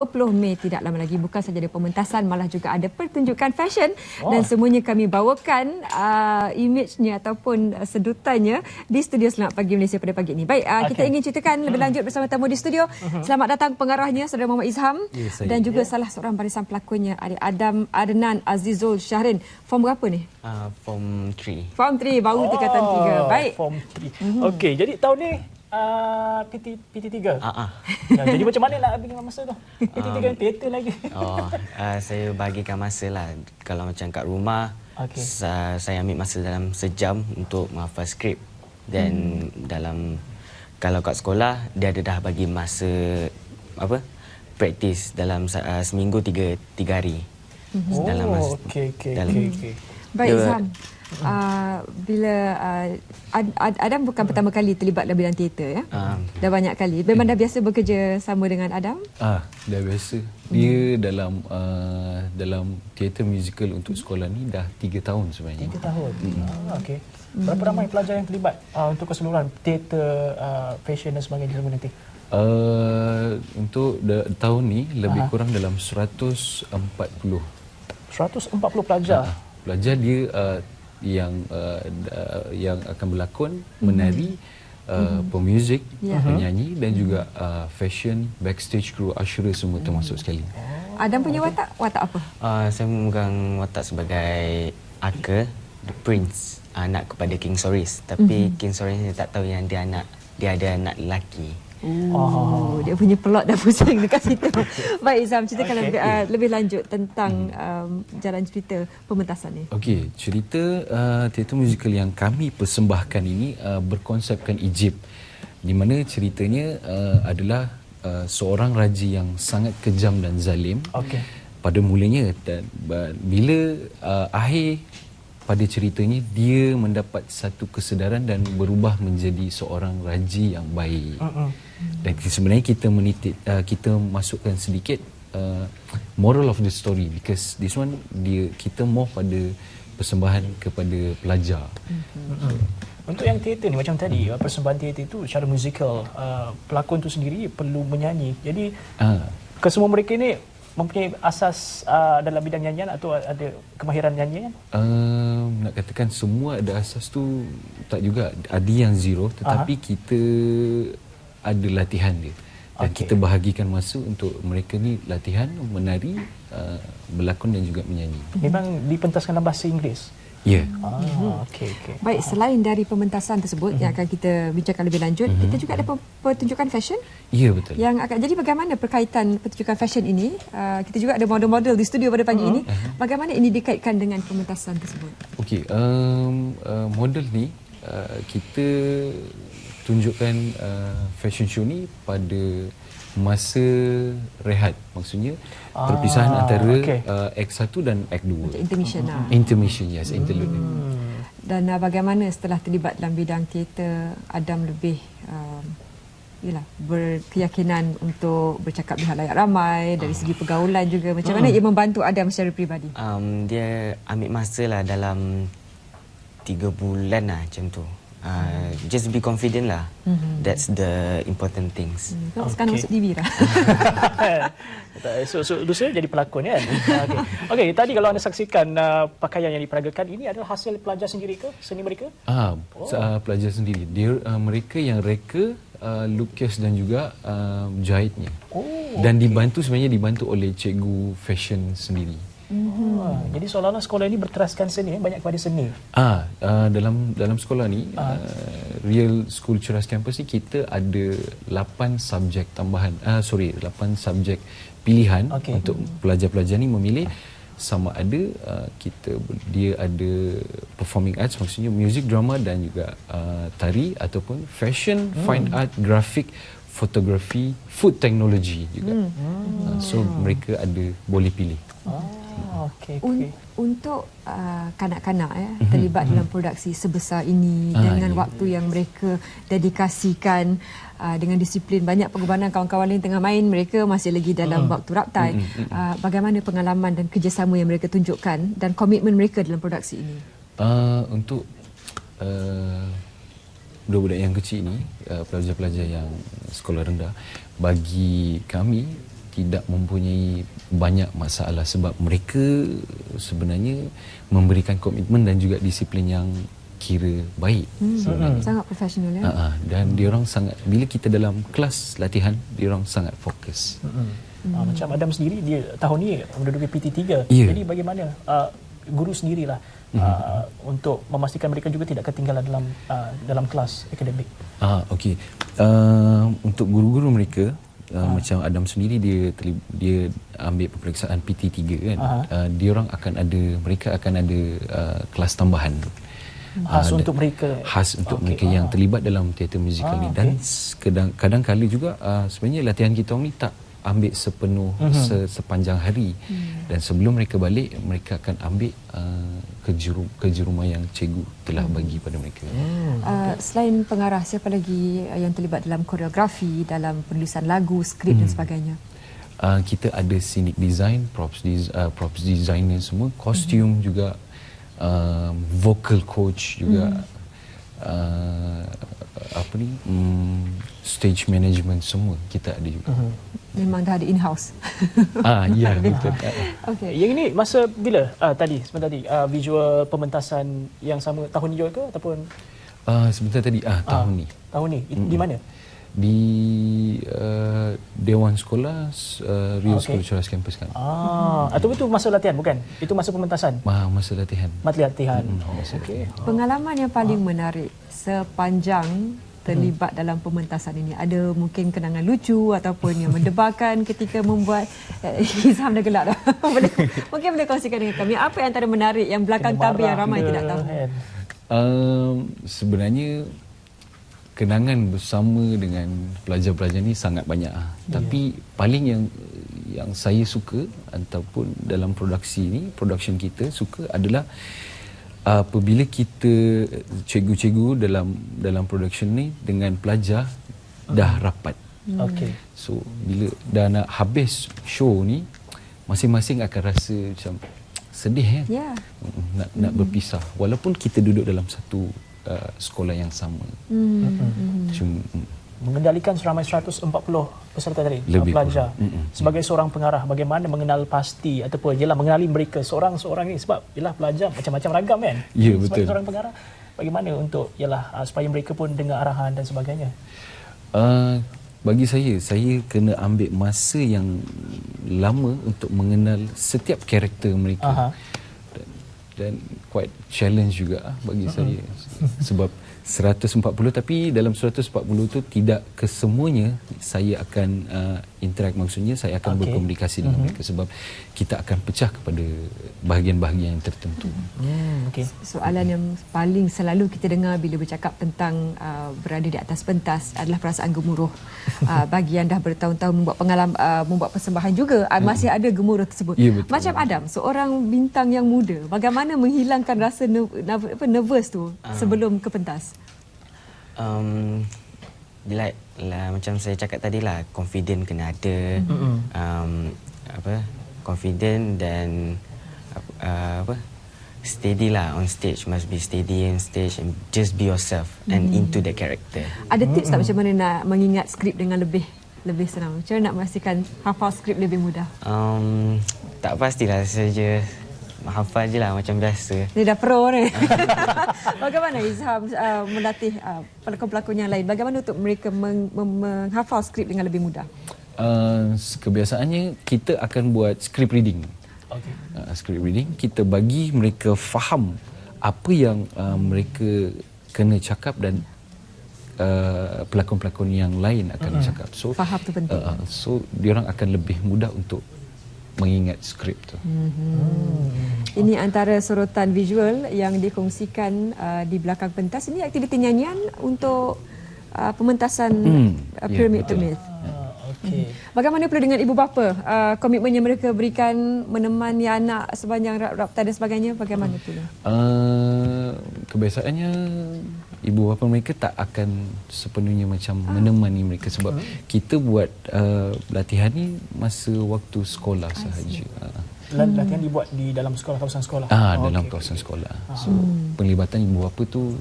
20 Mei tidak lama lagi, bukan saja ada pementasan, malah juga ada pertunjukan fashion dan semuanya kami bawakan imejnya ataupun sedutannya di studio Selamat Pagi Malaysia pada pagi ini. Baik, kita ingin ceritakan lebih lanjut bersama tamu di studio. Selamat datang pengarahnya Saudara Muhammad Izham dan juga salah seorang barisan pelakonnya ada Adam Adnan Azizul Syahrin. Form berapa ni? Form 3. Form 3, baru tingkatan 3. Baik. Form 3. Okey, jadi tahun ni PT3. Jadi macam mana nak bagi masa tu? PT3 teater lagi. Saya bagikan masa lah. Kalau macam kat rumah, saya ambil masa dalam sejam untuk menghafal skrip. Dan kalau kat sekolah, dia ada dah bagi masa praktis dalam seminggu tiga hari. Dalam masa, Baik, Izham. Bila Adam bukan pertama kali terlibat dalam bidang teater, ya? Dah banyak kali. Memang dah biasa bekerja sama dengan Adam? Dah biasa. Dia dalam teater musical untuk sekolah ni dah 3 tahun sebenarnya. 3 tahun. Okey. Berapa ramai pelajar yang terlibat untuk keseluruhan teater, fashion dan sebagainya semua nanti? Untuk tahun ni lebih kurang dalam 140. 140 pelajar. Pelajar dia yang akan berlakon, menari, pemuzik, penyanyi dan juga fashion, backstage crew, usher semua termasuk sekali. Adam punya watak apa? saya memegang watak sebagai Aka, the prince, anak kepada King Soris. Tapi King Soris ni tak tahu yang dia ada anak lelaki. Dia punya plot dah pusing dekat situ. Baik, Izham, ceritakan lebih lanjut tentang jalan cerita pementasan ni. Okey, cerita teater musical yang kami persembahkan ini berkonsepkan Egypt, di mana ceritanya adalah seorang raja yang sangat kejam dan zalim pada mulanya, dan bila akhir pada ceritanya dia mendapat satu kesedaran dan berubah menjadi seorang raja yang baik. Dan sebenarnya kita masukkan sedikit moral of the story, because this one kita more pada persembahan kepada pelajar. Untuk yang teater ni macam tadi, persembahan teater itu secara musikal, pelakon tu sendiri perlu menyanyi. Jadi kesemua mereka ni mempunyai asas dalam bidang nyanyian atau ada kemahiran nyanyian? Nak katakan semua ada asas tu tak juga. Ada yang zero, tetapi kita ada latihan dia. Dan kita bahagikan masa untuk mereka ni latihan, menari, berlakon dan juga menyanyi. Memang dipentaskan dalam bahasa Inggeris? Ya. Baik, selain dari pementasan tersebut yang akan kita bincangkan lebih lanjut, kita juga ada pertunjukan fashion. Ya, betul. Yang akan jadi bagaimana perkaitan pertunjukan fashion ini? Kita juga ada model-model di studio pada pagi ini. Bagaimana ini dikaitkan dengan pementasan tersebut? Okey, model ni kita tunjukkan fashion show ni pada masa rehat, maksudnya perpisahan antara act 1 dan act 2. Intermission. Intermission, yes, interlude. Dan bagaimana setelah terlibat dalam bidang teater, Adam lebih berkeyakinan untuk bercakap di halayak ramai, dari segi pergaulan juga. Macam mana ia membantu Adam secara peribadi? Dia ambil masa lah dalam 3 bulan lah macam tu. Just be confident lah. That's the important things. Sekarang masuk TV dah. So jadi pelakon kan? Okey, tadi kalau anda saksikan pakaian yang diperagakan ini adalah hasil pelajar sendiri ke? Seni mereka? Pelajar sendiri. Mereka yang reka, lukis dan juga jahitnya. Dan dibantu oleh cikgu fashion sendiri. Jadi seolah-olah sekolah ini berteraskan seni, banyak kepada seni. Dalam sekolah ni, Real School Ceras Campus ni kita ada 8 subjek tambahan, 8 subjek pilihan untuk pelajar-pelajar ni memilih. Sama ada dia ada performing arts, maksudnya music, drama dan juga tari, ataupun fashion, fine art, grafik, fotografi, food technology juga. So mereka boleh pilih. Untuk kanak-kanak terlibat dalam produksi sebesar ini dengan waktu yang mereka dedikasikan, dengan disiplin, banyak pengorbanan, kawan-kawan lain tengah main, mereka masih lagi dalam waktu raptai. Bagaimana pengalaman dan kerjasama yang mereka tunjukkan dan komitmen mereka dalam produksi ini? Untuk budak-budak yang kecil ni, pelajar-pelajar yang sekolah rendah, bagi kami tidak mempunyai banyak masalah sebab mereka sebenarnya memberikan komitmen dan juga disiplin yang kira baik. Sangat profesional ya. Dan diorang sangat, bila kita dalam kelas latihan, diorang sangat fokus. Macam Adam sendiri, dia tahun ni menduduki PT3. Yeah. Jadi bagaimana guru sendirilah untuk memastikan mereka juga tidak ketinggalan dalam kelas akademik? Okey. Untuk guru-guru mereka, macam Adam sendiri dia ambil peperiksaan PT3 kan. Mereka akan ada kelas tambahan. Khas untuk mereka. Khas untuk mereka yang terlibat dalam teater musikal ni. Dan kadang-kadang juga sebenarnya latihan kita ni tak ambil sepenuh sepanjang hari. Dan sebelum mereka balik, mereka akan ambil kerja rumah yang cikgu telah bagi pada mereka. Selain pengarah, siapa lagi yang terlibat dalam koreografi, dalam penulisan lagu, skrip dan sebagainya? Kita ada scenic design, props designer semua, kostum juga, vocal coach juga, stage management semua kita ada juga. Memang dah ada in-house. Ya, betul. Okay. Yang ini masa bila? Sebentar tadi visual pementasan yang sama tahun ni juga ke ataupun sebentar tadi tahun ni. Tahun ni di mana? Di Dewan Sekolah Rio Sekolah Ceras Kampus kan. Atau itu masa latihan bukan? Itu masa pementasan? Masa latihan. Masa latihan. Okey. Pengalaman yang paling menarik sepanjang terlibat dalam pementasan ini, ada mungkin kenangan lucu ataupun yang mendebarkan ketika membuat Izham dah gelak dah. Mungkin boleh kongsikan dengan kami apa yang antara menarik yang belakang tabir yang ramai tidak tahu. Sebenarnya kenangan bersama dengan pelajar-pelajar ni sangat banyak. Tapi paling yang saya suka ataupun dalam production kita suka adalah apabila kita cikgu-cikgu dalam production ni dengan pelajar dah rapat. So bila dah nak habis show ni, masing-masing akan rasa macam sedih nak berpisah walaupun kita duduk dalam satu sekolah yang sama. Mengendalikan seramai 140 peserta tadi, lebih pelajar. Sebagai seorang pengarah, bagaimana mengenal pasti ataupun mengenali mereka seorang-seorang ni, sebab pelajar macam-macam ragam kan. Ya, betul. Sebagai seorang pengarah, bagaimana untuk supaya mereka pun dengar arahan dan sebagainya? Bagi saya kena ambil masa yang lama untuk mengenal setiap karakter mereka. Dan quite challenge juga bagi saya sebab 140, tapi dalam 140 tu tidak kesemuanya saya akan interact, maksudnya saya akan berkomunikasi dengan mereka sebab kita akan pecah kepada bahagian-bahagian yang tertentu. Soalan yang paling selalu kita dengar bila bercakap tentang berada di atas pentas adalah perasaan gemuruh. Bagi yang dah bertahun-tahun membuat persembahan juga, masih ada gemuruh tersebut. Ya, betul. Macam Adam, seorang bintang yang muda, bagaimana menghilangkan rasa nervous tu sebelum ke pentas? Macam saya cakap tadi lah, confident kena ada. Confident dan steady lah on stage. Must be steady on stage and just be yourself and into the character. Ada tips tak macam mana nak mengingat skrip dengan lebih senang? Macam mana nak memastikan hafal skrip lebih mudah? Tak pastilah, saja hafal je lah macam biasa. Dia dah pro ni. Bagaimana Izham melatih pelakon-pelakon yang lain? Bagaimana untuk mereka menghafal skrip dengan lebih mudah? Kebiasaannya kita akan buat script reading. Script reading, kita bagi mereka faham apa yang mereka kena cakap dan pelakon-pelakon yang lain akan cakap. So faham tu penting. So diorang akan lebih mudah untuk mengingat skrip tu. Ini antara sorotan visual yang dikongsikan di belakang pentas. Ini aktiviti nyanyian untuk pementasan Pyramid to Myth. Bagaimana pula dengan ibu bapa? Komitmen yang mereka berikan menemani anak sepanjang raptan dan sebagainya, bagaimana pula? Kebiasaannya ibu bapa mereka tak akan sepenuhnya macam menemani mereka sebab kita buat latihan ni masa waktu sekolah sahaja. Latihan dibuat di dalam sekolah, kawasan sekolah? Dalam kawasan sekolah. So penglibatan ibu bapa tu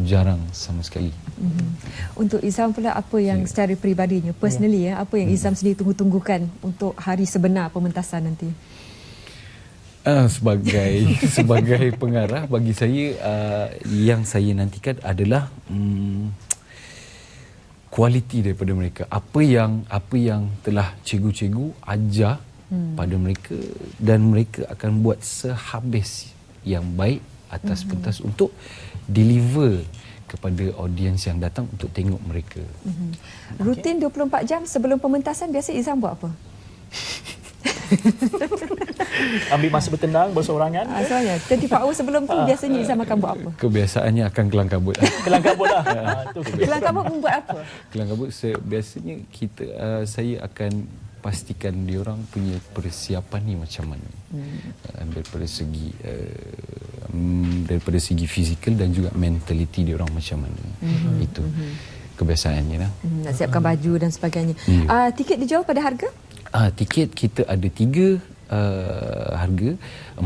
jarang sama sekali. Untuk Izam pula, apa yang secara peribadinya, personally apa yang Izam sendiri tunggu-tunggukan untuk hari sebenar pementasan nanti? Sebagai pengarah, bagi saya yang saya nantikan adalah kualiti daripada mereka. Apa yang telah cikgu-cikgu ajar pada mereka, dan mereka akan buat sehabis yang baik atas pentas untuk deliver kepada audiens yang datang untuk tengok mereka. Rutin 24 jam sebelum pementasan biasa Izam buat apa? Ambil masa bertenang, bersorangan. Soalnya 24 hours sebelum tu biasanya Izam akan buat apa? Kebiasaannya akan kelang kabut. Kelang kabut lah. Kelang kabut membuat apa? Kelang kabut, biasanya saya akan pastikan diorang punya persiapan ni macam mana. Daripada segi fizikal dan juga mentaliti diorang macam mana. Itu kebiasaannya lah. Nak siapkan baju dan sebagainya. Tiket dijual pada harga? Tiket kita ada 3 harga, 40,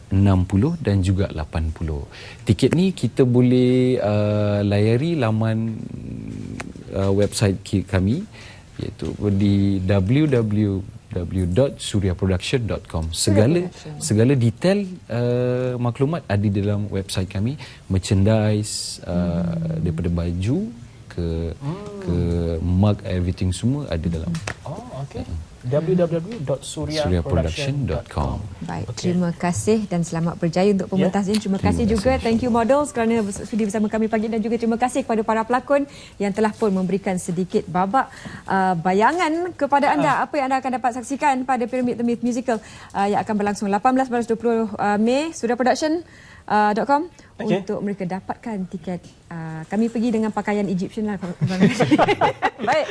60 dan juga 80. Tiket ni kita boleh layari laman website kami, iaitu di www.suryaproduction.com. Segala detail maklumat ada di dalam website kami. Merchandise daripada baju ke mug, everything semua ada dalam. www.suryaproduction.com. Baik, terima kasih dan selamat berjaya untuk pementasan. Terima kasih juga, thank you models kerana sudi bersama kami pagi, dan juga terima kasih kepada para pelakon yang telah pun memberikan sedikit babak bayangan kepada anda apa yang anda akan dapat saksikan pada Pyramid The Myth Musical yang akan berlangsung 18-20 Mei. suryaproduction.com untuk mereka dapatkan tiket. Kami pergi dengan pakaian Egyptian lah. Baik.